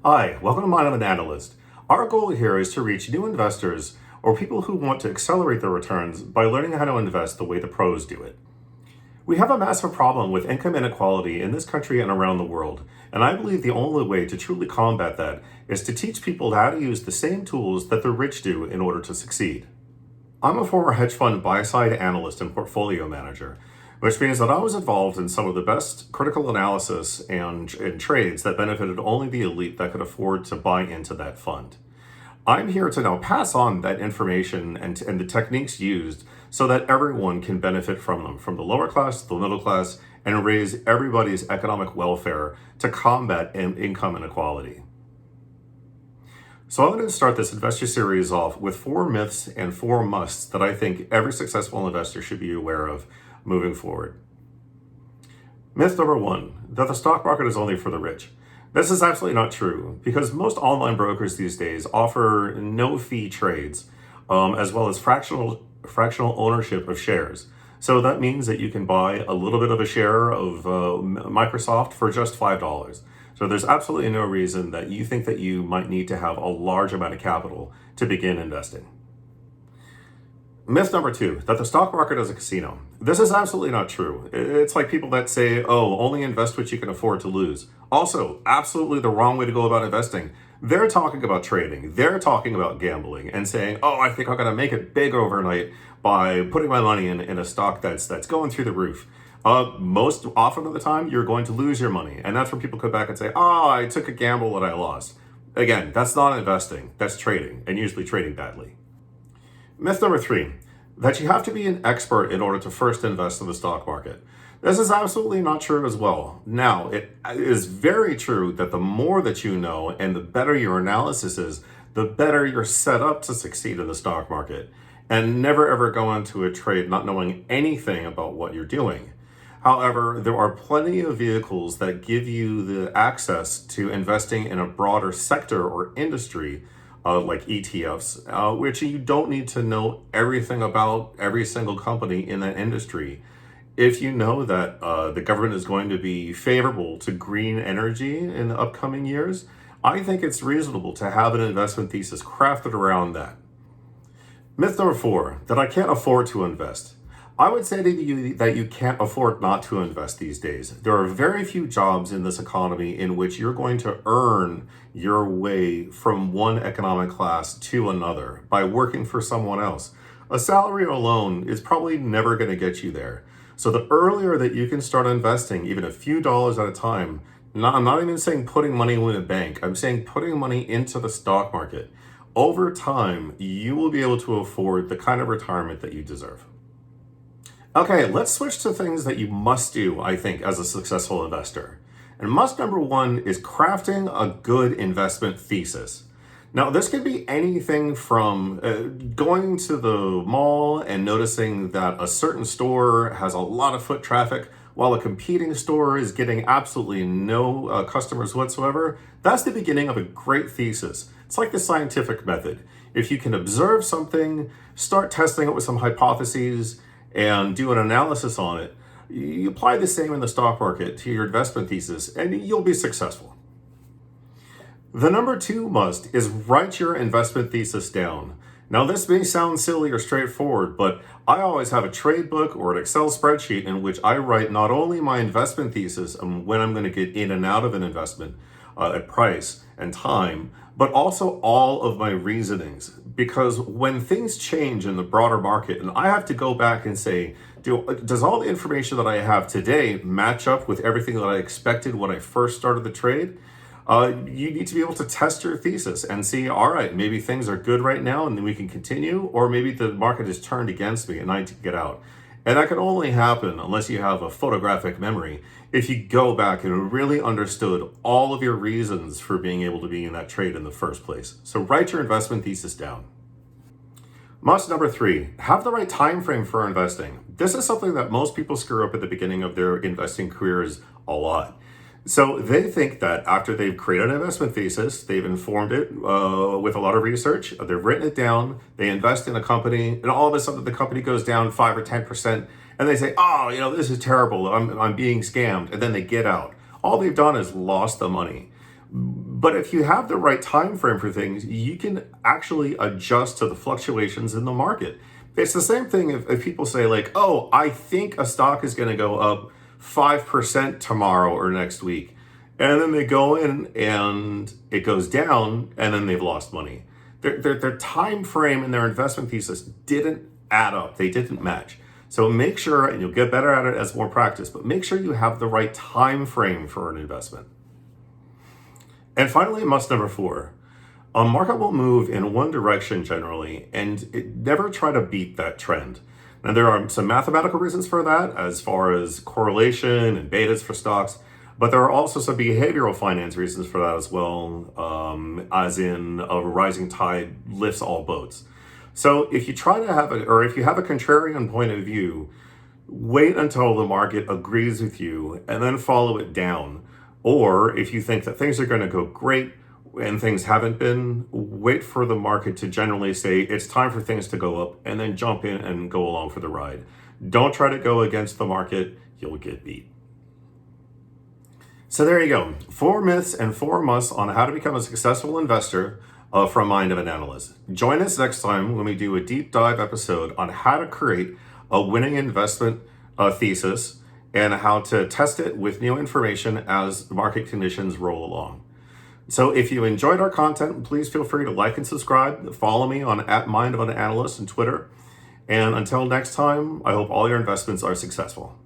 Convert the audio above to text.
Hi, welcome to Mind of an Analyst. Our goal here is to reach new investors or people who want to accelerate their returns by learning how to invest the way the pros do it. We have a massive problem with income inequality in this country and around the world, and I believe the only way to truly combat that is to teach people how to use the same tools that the rich do in order to succeed. I'm a former hedge fund buy-side analyst and portfolio manager, which means that I was involved in some of the best critical analysis and trades that benefited only the elite that could afford to buy into that fund. I'm here to now pass on that information and the techniques used so that everyone can benefit from them, from the lower class to the middle class, and raise everybody's economic welfare to combat income inequality. So I'm going to start this investor series off with 4 myths and 4 musts that I think every successful investor should be aware of moving forward. Myth number 1, that the stock market is only for the rich. This is absolutely not true because most online brokers these days offer no-fee trades, as well as fractional ownership of shares. So that means that you can buy a little bit of a share of Microsoft for just $5. So there's absolutely no reason that you think that you might need to have a large amount of capital to begin investing. Myth number 2, that the stock market is a casino. This is absolutely not true. It's like people that say, oh, only invest what you can afford to lose. Also, absolutely the wrong way to go about investing. They're talking about trading. They're talking about gambling and saying, oh, I think I'm going to make it big overnight by putting my money in a stock that's going through the roof. Most often of the time, you're going to lose your money. And that's where people come back and say, oh, I took a gamble and I lost. Again, that's not investing. That's trading, and usually trading badly. Myth number 3, that you have to be an expert in order to first invest in the stock market. This is absolutely not true as well. Now, it is very true that the more that you know and the better your analysis is, the better you're set up to succeed in the stock market. And never ever go into a trade not knowing anything about what you're doing. However, there are plenty of vehicles that give you the access to investing in a broader sector or industry, like ETFs, which you don't need to know everything about every single company in that industry. If you know that the government is going to be favorable to green energy in the upcoming years, I think it's reasonable to have an investment thesis crafted around that. Myth number 4, that I can't afford to invest. I would say to you that you can't afford not to invest these days. There are very few jobs in this economy in which you're going to earn your way from one economic class to another by working for someone else. A salary alone is probably never going to get you there. So the earlier that you can start investing, even a few dollars at a time, I'm not even saying putting money in a bank, I'm saying putting money into the stock market. Over time, you will be able to afford the kind of retirement that you deserve. Okay, let's switch to things that you must do, I think, as a successful investor. And must number 1 is crafting a good investment thesis. Now, this could be anything from going to the mall and noticing that a certain store has a lot of foot traffic while a competing store is getting absolutely no customers whatsoever. That's the beginning of a great thesis. It's like the scientific method. If you can observe something, start testing it with some hypotheses, and do an analysis on it, you apply the same in the stock market to your investment thesis, and you'll be successful. The number 2 must is write your investment thesis down. Now, this may sound silly or straightforward, but I always have a trade book or an Excel spreadsheet in which I write not only my investment thesis and when I'm going to get in and out of an investment at price and time, but also all of my reasonings. Because when things change in the broader market, and I have to go back and say, does all the information that I have today match up with everything that I expected when I first started the trade? You need to be able to test your thesis and see, all right, maybe things are good right now and then we can continue, or maybe the market is turned against me and I need to get out. And that can only happen unless you have a photographic memory if you go back and really understood all of your reasons for being able to be in that trade in the first place. So write your investment thesis down. Must number 3, have the right time frame for investing. This is something that most people screw up at the beginning of their investing careers a lot. So they think that after they've created an investment thesis, they've informed it with a lot of research, they've written it down, they invest in a company, and all of a sudden the company goes down 5 or 10%, and they say, oh, this is terrible, I'm being scammed, and then they get out. All they've done is lost the money. But if you have the right time frame for things, you can actually adjust to the fluctuations in the market. It's the same thing if people say like, oh, I think a stock is going to go up 5% tomorrow or next week. And then they go in and it goes down and then they've lost money. Their time frame and their investment thesis didn't add up. They didn't match. So make sure, and you'll get better at it as more practice, but make sure you have the right time frame for an investment. And finally, must number 4. A market will move in one direction generally, and never try to beat that trend. Now, there are some mathematical reasons for that, as far as correlation and betas for stocks, but there are also some behavioral finance reasons for that as well, as in a rising tide lifts all boats. So if you try to have if you have a contrarian point of view, wait until the market agrees with you and then follow it down. Or if you think that things are going to go great and things haven't been, wait for the market to generally say it's time for things to go up and then jump in and go along for the ride. Don't try to go against the market, you'll get beat. So there you go. 4 myths and 4 musts on how to become a successful investor from Mind of an Analyst. Join us next time when we do a deep dive episode on how to create a winning investment thesis and how to test it with new information as the market conditions roll along. So if you enjoyed our content, please feel free to like and subscribe. Follow me on @Mind of an Analyst on Twitter. And until next time, I hope all your investments are successful.